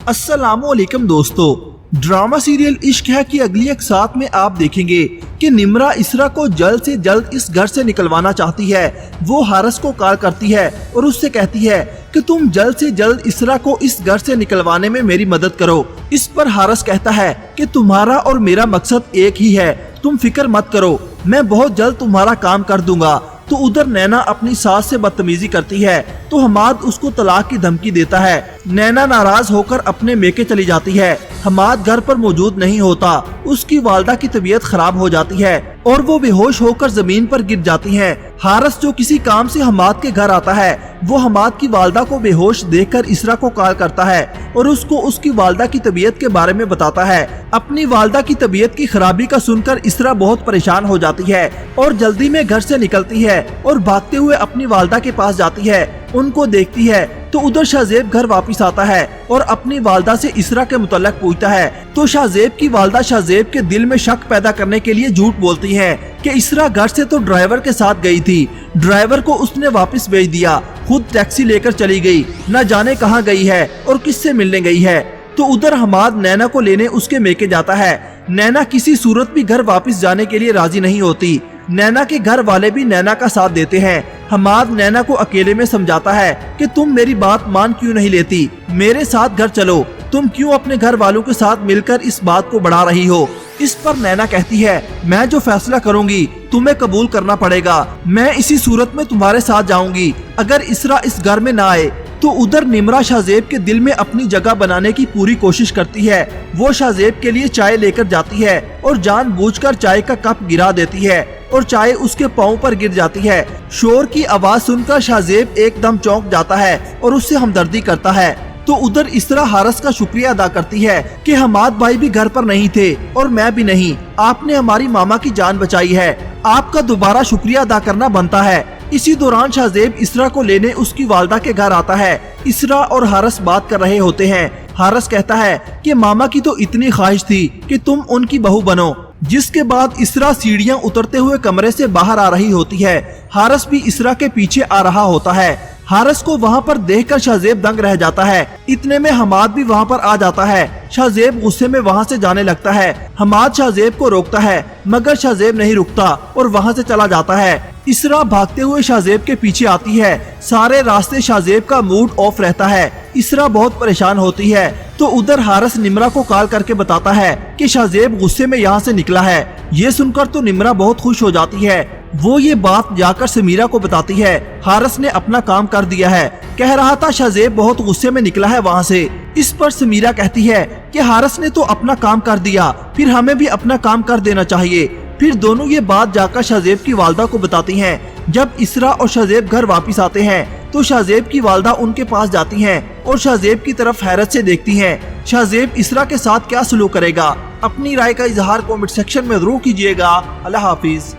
अस्सलाम वालेकुम दोस्तों, ड्रामा सीरियल इश्क है की अगली एक साथ में आप देखेंगे कि निम्रा इसरा को जल्द से जल्द इस घर से निकलवाना चाहती है। वो हारिस को कॉल करती है और उससे कहती है कि तुम जल्द से जल्द इसरा को इस घर से निकलवाने में मेरी मदद करो। इस पर हारिस कहता है कि तुम्हारा और मेरा मकसद एक ही है, तुम फिक्र मत करो, मैं बहुत जल्द तुम्हारा काम कर दूंगा। तो उधर नैना अपनी सास से बदतमीजी करती है तो हमाद उसको तलाक की धमकी देता है। नैना नाराज होकर अपने मेके चली जाती है। हमाद घर पर मौजूद नहीं होता। उसकी वालदा की तबीयत खराब हो जाती है और वो बेहोश होकर जमीन पर गिर जाती हैं। हारिस जो किसी काम से हमाद के घर आता है, वो हमाद की वालदा को बेहोश देखकर इसरा को कॉल करता है और उसको उसकी वालदा की तबीयत के बारे में बताता है। अपनी वालदा की तबीयत की खराबी का सुनकर इसरा बहुत परेशान हो जाती है और जल्दी में घर से निकलती है और भागते हुए अपनी वालदा के पास जाती है। उनको देखती है तो उधर शाहजेब घर वापस आता है और अपनी वालदा से इसरा के मुतल्लक पूछता है। तो शाहजेब की वालदा शाहजेब के दिल में शक पैदा करने के लिए झूठ बोलती है कि इसरा घर से तो ड्राइवर के साथ गई थी, ड्राइवर को उसने वापस भेज दिया, खुद टैक्सी लेकर चली गई, न जाने कहां गई है और किससे मिलने गई है। तो उधर हमाद नैना को लेने उसके मेके जाता है। नैना किसी सूरत भी घर वापस जाने के लिए राजी नहीं होती। नैना के घर वाले भी नैना का साथ देते हैं। हमाद नैना को अकेले में समझाता है कि तुम मेरी बात मान क्यों नहीं लेती, मेरे साथ घर चलो, तुम क्यों अपने घर वालों के साथ मिलकर इस बात को बढ़ा रही हो। इस पर नैना कहती है, मैं जो फैसला करूंगी तुम्हें कबूल करना पड़ेगा, मैं इसी सूरत में तुम्हारे साथ जाऊंगी अगर इसरा इस घर में ना आए। तो उधर निम्रा शाहजेब के दिल में अपनी जगह बनाने की पूरी कोशिश करती है। वो शाहजेब के लिए चाय लेकर जाती है और जानबूझकर चाय का कप गिरा देती है और चाय उसके पांव पर गिर जाती है। शोर की आवाज सुनकर शाहजेब एकदम चौंक जाता है और उससे हमदर्दी करता है। तो उधर इसरा हारिस का शुक्रिया अदा करती है कि हमाद भाई भी घर पर नहीं थे और मैं भी नहीं, आपने हमारी मामा की जान बचाई है, आपका दोबारा शुक्रिया अदा करना बनता है। इसी दौरान शाहजेब इसरा को लेने उसकी वालदा के घर आता है। इसरा और हारिस बात कर रहे होते हैं। हारिस कहता है कि मामा की तो इतनी ख्वाहिश थी कि तुम उनकी बहू बनो। जिसके बाद इसरा सीढ़ियां उतरते हुए कमरे से बाहर आ रही होती है। हारिस भी इसरा के पीछे आ रहा होता है। हारिस को वहाँ पर देखकर शाहजेब दंग रह जाता है। इतने में हमाद भी वहाँ पर आ जाता है। शाहजेब गुस्से में वहाँ से जाने लगता है। हमाद शाहजेब को रोकता है मगर शाहजेब नहीं रुकता और वहाँ से चला जाता है। इसरा भागते हुए शाहजेब के पीछे आती है। सारे रास्ते शाहजेब का मूड ऑफ रहता है। इसरा बहुत परेशान होती है। तो उधर हारिस निम्रा को कॉल करके बताता है कि शाहजेब गुस्से में यहाँ से निकला है। ये सुनकर तो निम्रा बहुत खुश हो जाती है। वो ये बात जाकर समीरा को बताती है। हारिस ने अपना काम कर दिया है, कह रहा था शाहजेब बहुत गुस्से में निकला है वहाँ से। इस पर समीरा कहती है कि हारिस ने तो अपना काम कर दिया, फिर हमें भी अपना काम कर देना चाहिए। फिर दोनों ये बात जाकर शाहजेब की वालदा को बताती हैं। जब इसरा और शाहजेब घर वापस आते हैं तो शाहजेब की वालदा उनके पास जाती हैं और शाहजेब की तरफ हैरत से देखती हैं। शाहजेब इसरा के साथ क्या सलूक करेगा, अपनी राय का इजहार कमेंट सेक्शन में जरूर कीजिएगा। अल्लाह हाफिज।